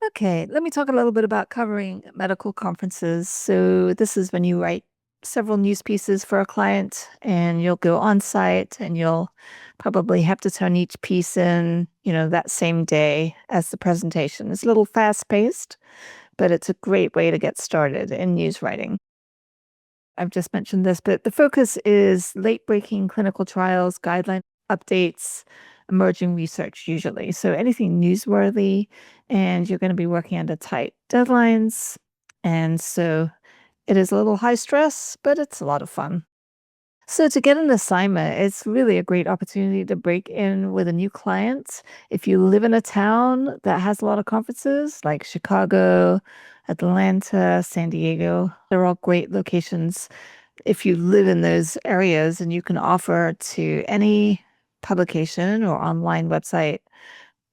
Okay, let me talk a little bit about covering medical conferences. So, this is when you write several news pieces for a client and you'll go on site and you'll probably have to turn each piece in, that same day as the presentation. It's a little fast paced, but it's a great way to get started in news writing. I've just mentioned this, but the focus is late breaking clinical trials, guideline updates, emerging research usually. So anything newsworthy, and you're going to be working under tight deadlines. And so it is a little high stress, but it's a lot of fun. So to get an assignment, it's really a great opportunity to break in with a new client. If you live in a town that has a lot of conferences like Chicago, Atlanta, San Diego, they're all great locations if you live in those areas, and you can offer to any publication or online website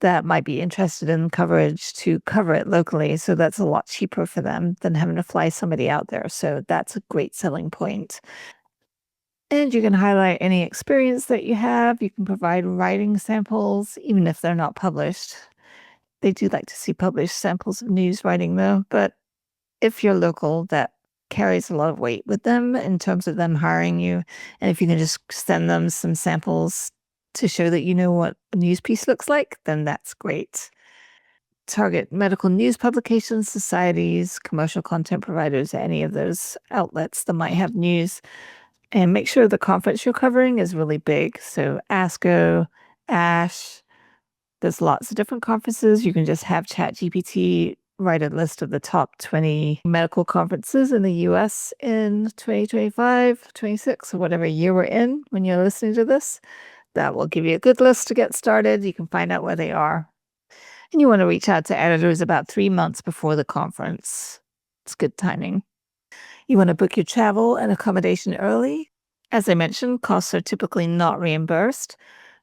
that might be interested in coverage to cover it locally. So that's a lot cheaper for them than having to fly somebody out there. So that's a great selling point. And you can highlight any experience that you have. You can provide writing samples, even if they're not published. They do like to see published samples of news writing, though. But if you're local, that carries a lot of weight with them in terms of them hiring you. And if you can just send them some samples to show that you know what a news piece looks like, then that's great. Target medical news publications, societies, commercial content providers, any of those outlets that might have news. And make sure the conference you're covering is really big. So ASCO, ASH, there's lots of different conferences. You can just have ChatGPT write a list of the top 20 medical conferences in the US in 2025, 26, or whatever year we're in when you're listening to this. That will give you a good list to get started. You can find out where they are. And you want to reach out to editors about 3 months before the conference. It's good timing. You want to book your travel and accommodation early. As I mentioned, costs are typically not reimbursed.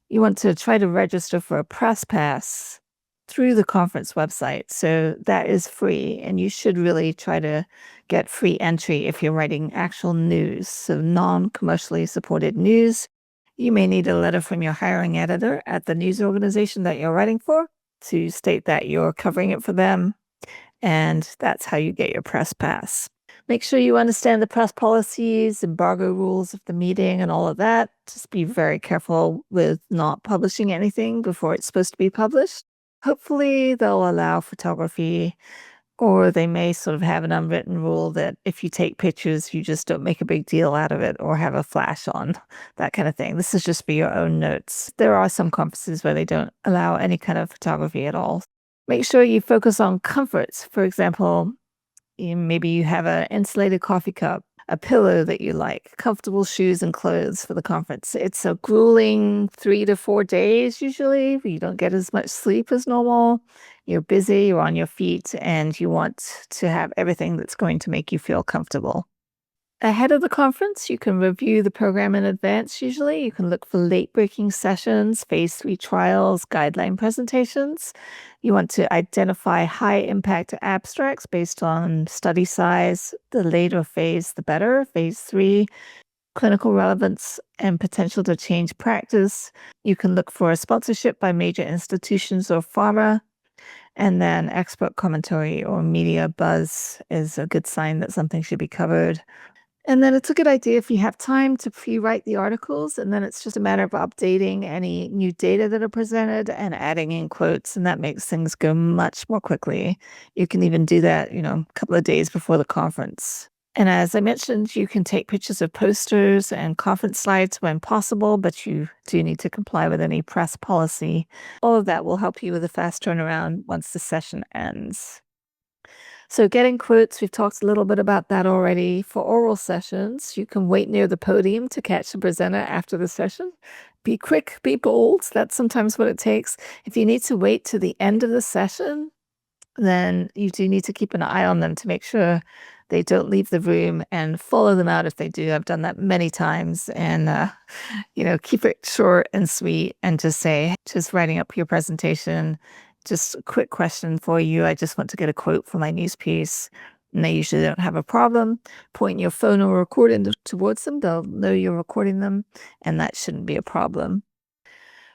You want to try to register for a press pass through the conference website. So that is free, and you should really try to get free entry if you're writing actual news. So non commercially supported news. You may need a letter from your hiring editor at the news organization that you're writing for to state that you're covering it for them. And that's how you get your press pass. Make sure you understand the press policies, embargo rules of the meeting, and all of that. Just be very careful with not publishing anything before it's supposed to be published. Hopefully, they'll allow photography, or they may sort of have an unwritten rule that if you take pictures, you just don't make a big deal out of it or have a flash on, that kind of thing. This is just for your own notes. There are some conferences where they don't allow any kind of photography at all. Make sure you focus on comforts. For example, maybe you have an insulated coffee cup, a pillow that you like, comfortable shoes and clothes for the conference. It's a grueling 3 to 4 days usually. You don't get as much sleep as normal. You're busy, you're on your feet, and you want to have everything that's going to make you feel comfortable. Ahead of the conference, you can review the program in advance usually. You can look for late-breaking sessions, phase 3 trials, guideline presentations. You want to identify high-impact abstracts based on study size. The later phase, the better. Phase 3, clinical relevance and potential to change practice. You can look for a sponsorship by major institutions or pharma. And then expert commentary or media buzz is a good sign that something should be covered. And then it's a good idea if you have time to pre-write the articles, and then it's just a matter of updating any new data that are presented and adding in quotes, and that makes things go much more quickly. You can even do that, a couple of days before the conference. And as I mentioned, you can take pictures of posters and conference slides when possible, but you do need to comply with any press policy. All of that will help you with a fast turnaround once the session ends. So getting quotes, we've talked a little bit about that already. For oral sessions, you can wait near the podium to catch the presenter after the session. Be quick, be bold. That's sometimes what it takes. If you need to wait to the end of the session, then you do need to keep an eye on them to make sure they don't leave the room, and follow them out if they do. I've done that many times. And keep it short and sweet and just say, just writing up your presentation, just a quick question for you. I just want to get a quote for my news piece. And they usually don't have a problem. Point your phone or recording towards them. They'll know you're recording them, and that shouldn't be a problem.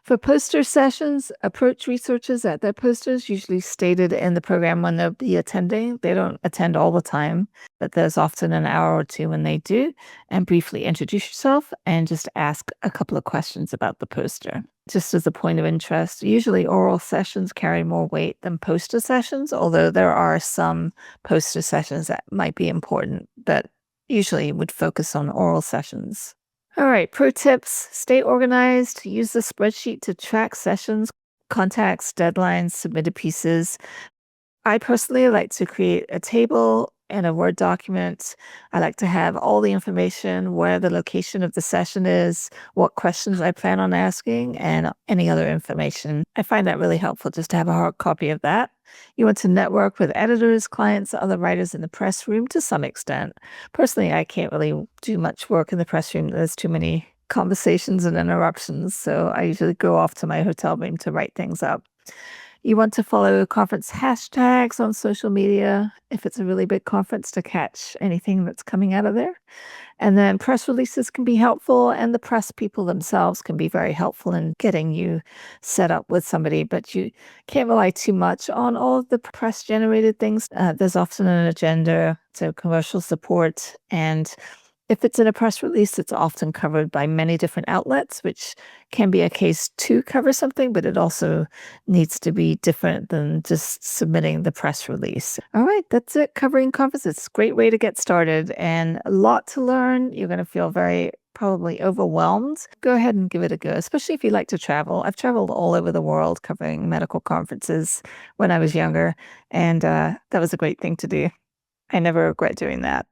For poster sessions, approach researchers at their posters, usually stated in the program when they'll be attending. They don't attend all the time, but there's often an hour or two when they do, and briefly introduce yourself and just ask a couple of questions about the poster. Just as a point of interest, usually oral sessions carry more weight than poster sessions, although there are some poster sessions that might be important, but usually would focus on oral sessions. All right, pro tips: stay organized, use the spreadsheet to track sessions, contacts, deadlines, submitted pieces. I personally like to create a table and a Word document. I like to have all the information, where the location of the session is, what questions I plan on asking, and any other information. I find that really helpful just to have a hard copy of that. You want to network with editors, clients, other writers in the press room to some extent. Personally, I can't really do much work in the press room. There's too many conversations and interruptions, so I usually go off to my hotel room to write things up. You want to follow conference hashtags on social media if it's a really big conference to catch anything that's coming out of there. And then press releases can be helpful, and the press people themselves can be very helpful in getting you set up with somebody, but you can't rely too much on all of the press generated things. There's often an agenda, so commercial support, and if it's in a press release, it's often covered by many different outlets, which can be a case to cover something, but it also needs to be different than just submitting the press release. All right, that's it. Covering conferences. It's a great way to get started and a lot to learn. You're going to feel very probably overwhelmed. Go ahead and give it a go, especially if you like to travel. I've traveled all over the world covering medical conferences when I was younger, and that was a great thing to do. I never regret doing that.